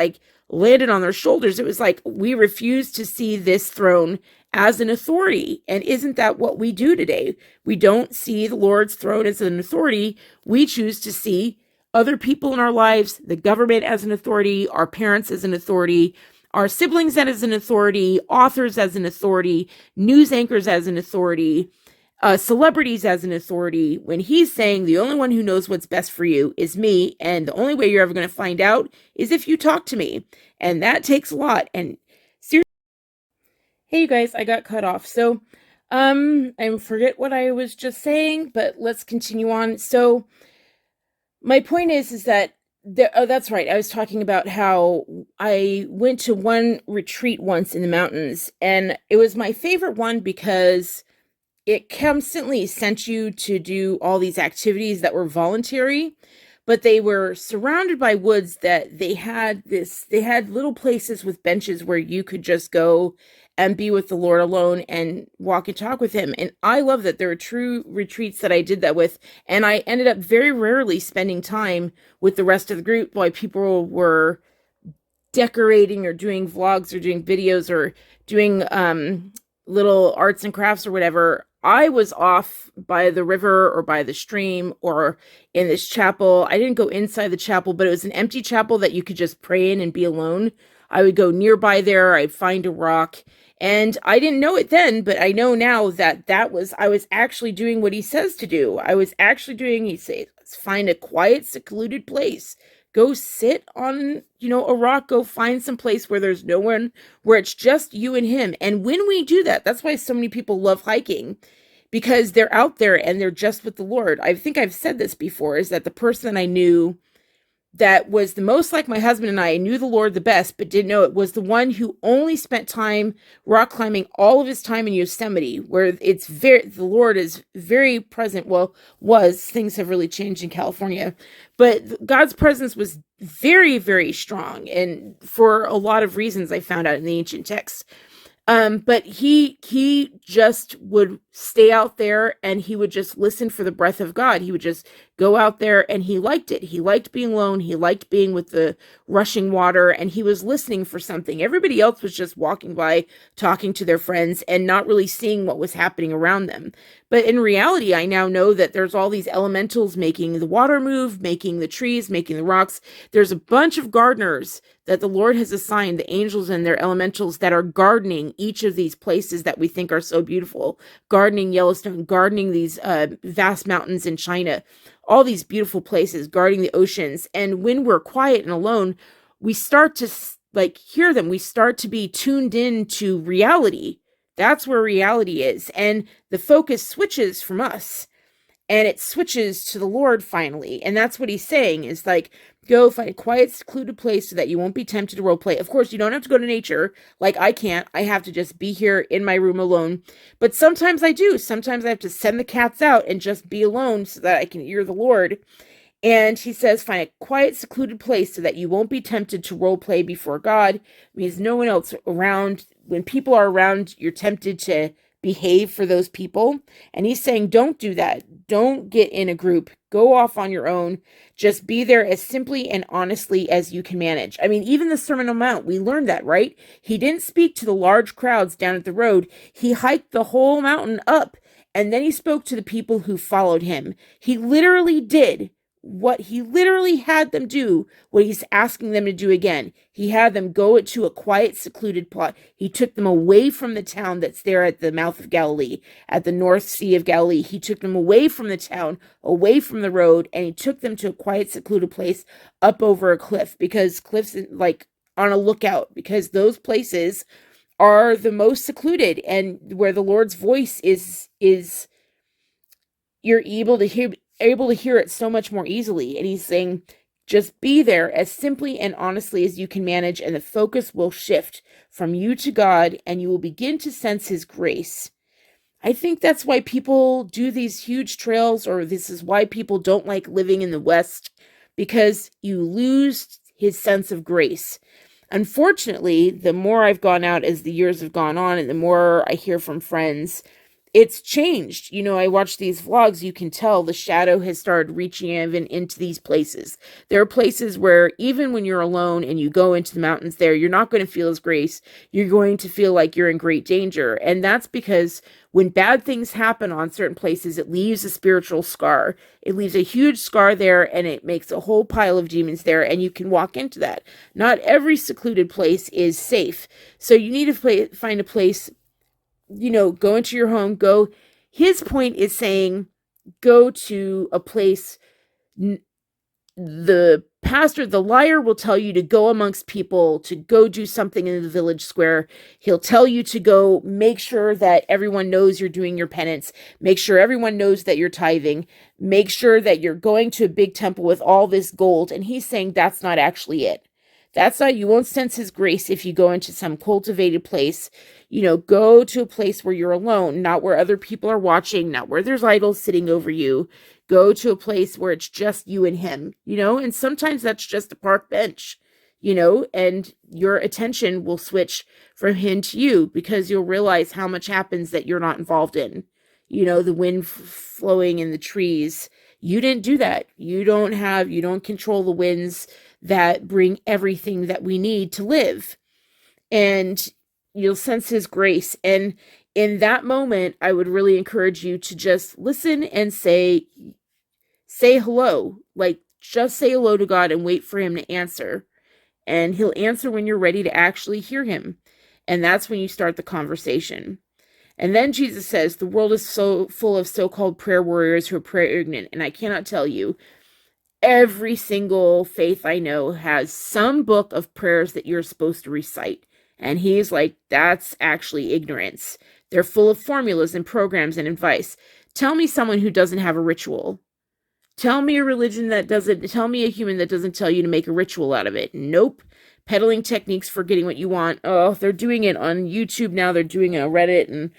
landed on their shoulders. It was we refuse to see this throne as an authority. And isn't that what we do today? We don't see the Lord's throne as an authority. We choose to see other people in our lives, the government as an authority, our parents as an authority, our siblings as an authority, authors as an authority, news anchors as an authority, celebrities as an authority, when he's saying the only one who knows what's best for you is me, and the only way you're ever going to find out is if you talk to me. And that takes a lot. And seriously, hey, you guys, I got cut off. So, I forget what I was just saying, but let's continue on. So, my point is that that's right. I was talking about how I went to one retreat once in the mountains, and it was my favorite one because it constantly sent you to do all these activities that were voluntary, but they were surrounded by woods that they had little places with benches where you could just go and be with the Lord alone and walk and talk with him. And I love that there are true retreats that I did that with. And I ended up very rarely spending time with the rest of the group while people were decorating or doing vlogs or doing videos or doing little arts and crafts or whatever. I was off by the river or by the stream or in this chapel. I didn't go inside the chapel, but it was an empty chapel that you could just pray in and be alone. I would go nearby there. I'd find a rock. And I didn't know it then, but I know now that I was actually doing what he says to do. He says, find a quiet, secluded place. Go sit on, a rock. Go find some place where there's no one, where it's just you and him. And when we do that, that's why so many people love hiking, because they're out there and they're just with the Lord. I think I've said this before, is that the person I knew that was the most like my husband and I knew the Lord the best, but didn't know it, was the one who only spent time rock climbing all of his time in Yosemite, where the Lord is very present. Well, things have really changed in California, but God's presence was very, very strong. And for a lot of reasons I found out in the ancient texts. But he just would stay out there and he would just listen for the breath of God. He would just go out there and he liked it. He liked being alone. He liked being with the rushing water and he was listening for something. Everybody else was just walking by, talking to their friends and not really seeing what was happening around them. But in reality, I now know that there's all these elementals making the water move, making the trees, making the rocks. There's a bunch of gardeners that the Lord has assigned, the angels and their elementals, that are gardening each of these places that we think are so beautiful. Gardening Yellowstone, gardening these vast mountains in China, all these beautiful places, guarding the oceans. And when we're quiet and alone, we start to hear them. We start to be tuned in to reality. That's where reality is. And the focus switches from us and it switches to the Lord finally. And that's what he's saying is like, go find a quiet, secluded place so that you won't be tempted to role play. Of course, you don't have to go to nature. Like I can't. I have to just be here in my room alone. But sometimes I do. Sometimes I have to send the cats out and just be alone so that I can hear the Lord. And he says, find a quiet, secluded place so that you won't be tempted to role play before God. It means no one else around. When people are around, you're tempted to behave for those people. And he's saying, don't do that. Don't get in a group. Go off on your own. Just be there as simply and honestly as you can manage. I mean, even the Sermon on the Mount, we learned that, right? He didn't speak to the large crowds down at the road. He hiked the whole mountain up. And then he spoke to the people who followed him. He literally did what he literally had them do, what he's asking them to do again. He had them go to a quiet, secluded plot. He took them away from the town that's there at the mouth of Galilee, at the North Sea of Galilee. He took them away from the town, away from the road, and he took them to a quiet, secluded place up over a cliff, because cliffs like on a lookout, because those places are the most secluded and where the Lord's voice is you're able to hear it so much more easily. And he's saying, just be there as simply and honestly as you can manage, and the focus will shift from you to God, and you will begin to sense his grace. I think that's why people do these huge trails, or this is why people don't like living in the West, because you lose his sense of grace. Unfortunately, the more I've gone out as the years have gone on, and the more I hear from friends, it's changed. You know, I watch these vlogs, you can tell the shadow has started reaching even into these places. There are places where even when you're alone and you go into the mountains there, you're not going to feel his grace. You're going to feel like you're in great danger. And that's because when bad things happen on certain places, it leaves a spiritual scar. It leaves a huge scar there, and it makes a whole pile of demons there, and you can walk into that. Not every secluded place is safe. So you need to find a place, you know, go into your home, go. His point is saying, go to a place. The pastor, the liar, will tell you to go amongst people, to go do something in the village square. He'll tell you to go make sure that everyone knows you're doing your penance. Make sure everyone knows that you're tithing. Make sure that you're going to a big temple with all this gold. And he's saying that's not actually it. That's not, you won't sense his grace if you go into some cultivated place. You know, go to a place where you're alone, not where other people are watching, not where there's idols sitting over you. Go to a place where it's just you and him, you know, and sometimes that's just a park bench, you know, and your attention will switch from him to you because you'll realize how much happens that you're not involved in. You know, the wind flowing in the trees. You didn't do that. You don't control the winds that bring everything that we need to live. And you'll sense his grace. And in that moment, I would really encourage you to just listen and say hello. Like, just say hello to God and wait for him to answer. And he'll answer when you're ready to actually hear him. And that's when you start the conversation. And then Jesus says, the world is so full of so-called prayer warriors who are prayer ignorant. And I cannot tell you, every single faith I know has some book of prayers that you're supposed to recite. And he's like, that's actually ignorance. They're full of formulas and programs and advice. Tell me someone who doesn't have a ritual. Tell me a religion that doesn't, tell me a human that doesn't tell you to make a ritual out of it. Nope. Peddling techniques for getting what you want. Oh, they're doing it on YouTube now. They're doing it on Reddit and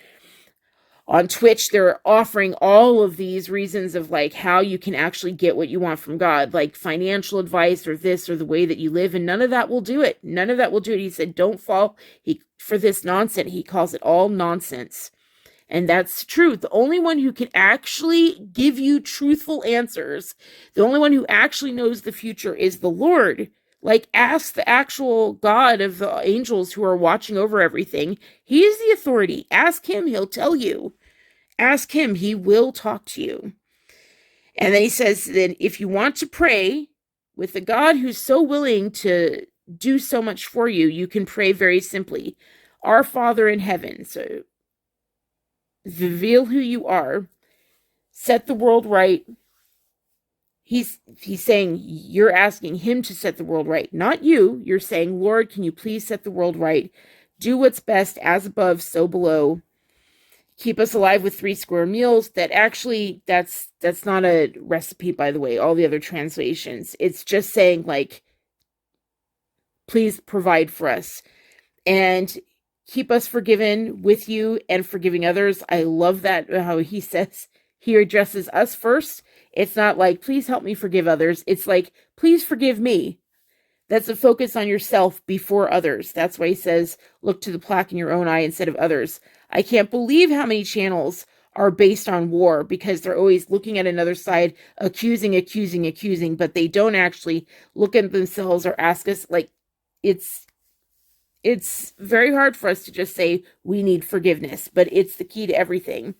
on Twitch. They're offering all of these reasons of like how you can actually get what you want from God, like financial advice or this or the way that you live. And none of that will do it. None of that will do it. He said, don't fall for this nonsense. He calls it all nonsense. And that's true. The only one who can actually give you truthful answers, the only one who actually knows the future is the Lord. Like, ask the actual God of the angels who are watching over everything. He is the authority. Ask him, he'll tell you. Ask him, he will talk to you. And then he says that if you want to pray with a God who's so willing to do so much for you, you can pray very simply. Our Father in heaven. So reveal who you are. Set the world right. He's saying you're asking him to set the world right, not you. You're saying, Lord, can you please set the world right? Do what's best, as above, so below. Keep us alive with 3 square meals. That actually, that's not a recipe, by the way, all the other translations. It's just saying, like, please provide for us. And keep us forgiven with you and forgiving others. I love that, how he says, he addresses us first. It's not like, please help me forgive others. It's like, please forgive me. That's a focus on yourself before others. That's why he says, look to the plaque in your own eye instead of others. I can't believe how many channels are based on war, because they're always looking at another side, accusing, but they don't actually look at themselves or ask us. Like, it's very hard for us to just say we need forgiveness, but it's the key to everything.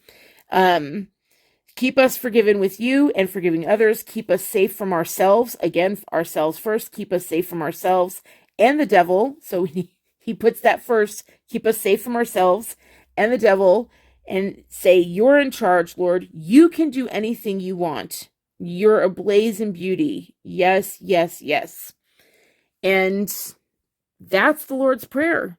Keep us forgiven with you and forgiving others. Keep us safe from ourselves. Again, ourselves first. Keep us safe from ourselves and the devil. So he puts that first. Keep us safe from ourselves and the devil. And say, you're in charge, Lord. You can do anything you want. You're ablaze in beauty. Yes, yes, yes. And that's the Lord's Prayer.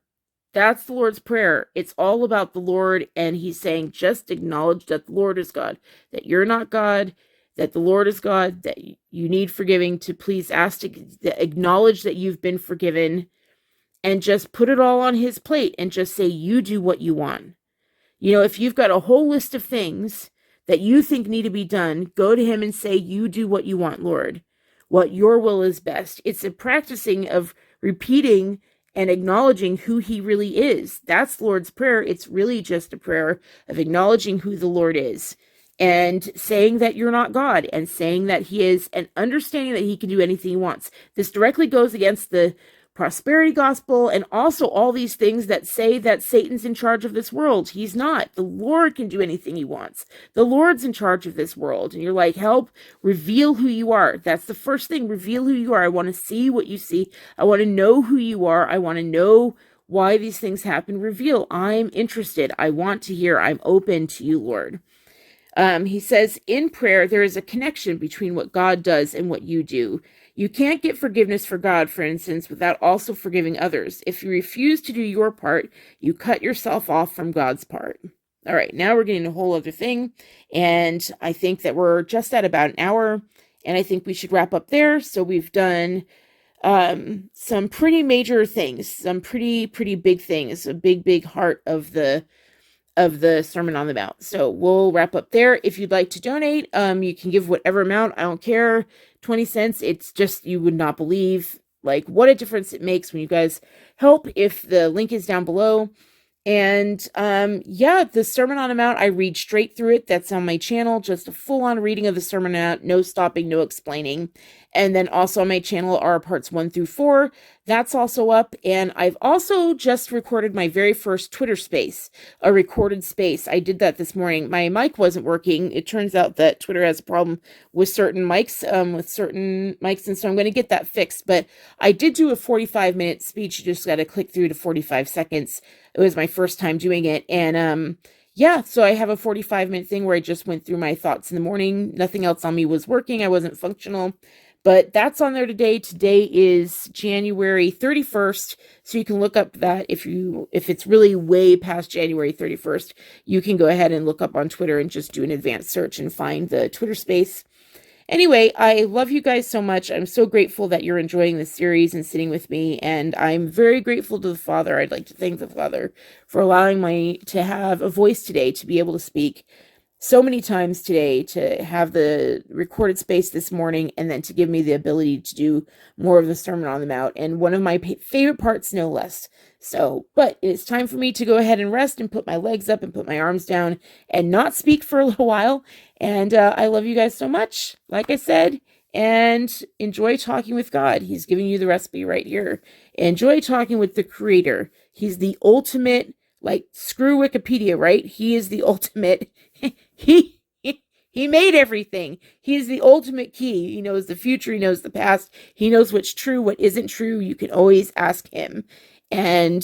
That's the Lord's Prayer. It's all about the Lord, and he's saying, just acknowledge that the Lord is God, that you're not God, that the Lord is God, that you need forgiving, to please ask to acknowledge that you've been forgiven, and just put it all on his plate and just say, you do what you want. You know, if you've got a whole list of things that you think need to be done, go to him and say, you do what you want, Lord. What your will is best. It's a practicing of repeating and acknowledging who he really is. That's the Lord's Prayer. It's really just a prayer of acknowledging who the Lord is and saying that you're not God, and saying that he is, and understanding that he can do anything he wants. This directly goes against the prosperity gospel and also all these things that say that Satan's in charge of this world. He's not. The Lord can do anything he wants. The Lord's in charge of this world. And you're like, help, reveal who you are. That's the first thing. Reveal who you are. I want to see what you see. I want to know who you are. I want to know why these things happen. Reveal. I'm interested. I want to hear. I'm open to you, Lord. He says, in prayer, there is a connection between what God does and what you do. You can't get forgiveness for God, for instance, without also forgiving others. If you refuse to do your part, you cut yourself off from God's part. All right, now we're getting a whole other thing, and I think that we're just at about an hour, and I think we should wrap up there. So we've done some pretty major things, some pretty big things, a big heart of the Sermon on the Mount. So we'll wrap up there. If you'd like to donate, you can give whatever amount. I don't care. 20 cents. It's just, you would not believe like what a difference it makes when you guys help. If the link is down below. And yeah, the Sermon on the Mount, I read straight through it. That's on my channel, just a full-on reading of the Sermon on the Mount, no stopping, no explaining. And then also on my channel are parts 1 through 4. That's also up. And I've also just recorded my very first Twitter space, a recorded space. I did that this morning. My mic wasn't working. It turns out that Twitter has a problem with certain mics, and so I'm going to get that fixed. But I did do a 45-minute speech. You just got to click through to 45 seconds. It was my first time doing it. And yeah, so I have a 45-minute thing where I just went through my thoughts in the morning. Nothing else on me was working. I wasn't functional. But that's on there today. Today is January 31st. So you can look up that if it's really way past January 31st, you can go ahead and look up on Twitter and just do an advanced search and find the Twitter space. Anyway, I love you guys so much. I'm so grateful that you're enjoying this series and sitting with me. And I'm very grateful to the Father. I'd like to thank the Father for allowing me to have a voice today, to be able to speak. so many times today to have the recorded space this morning and then to give me the ability to do more of the Sermon on the Mount, and one of my favorite parts, no less. So, but it's time for me to go ahead and rest and put my legs up and put my arms down and not speak for a little while. And I love you guys so much, like I said, and enjoy talking with God. He's giving you the recipe right here. Enjoy talking with the Creator. He's the ultimate, like, screw Wikipedia, right? He is the ultimate. he he made everything. He is the ultimate key. He knows the future. He knows the past. He knows what's true, what isn't true. You can always ask him. And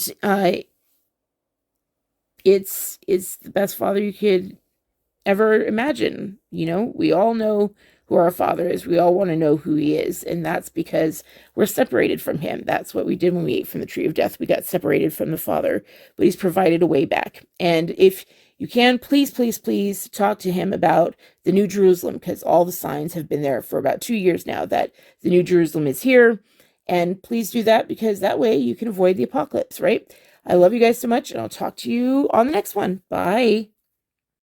it's the best father you could ever imagine. We all know who our Father is. We all want to know who he is. And that's because we're separated from him. That's what we did when we ate from the tree of death. We got separated from the Father, but he's provided a way back. And if you can, please, please, please talk to him about the New Jerusalem, because all the signs have been there for about 2 years now that the New Jerusalem is here. And please do that, because that way you can avoid the apocalypse, right? I love you guys so much, and I'll talk to you on the next one. Bye.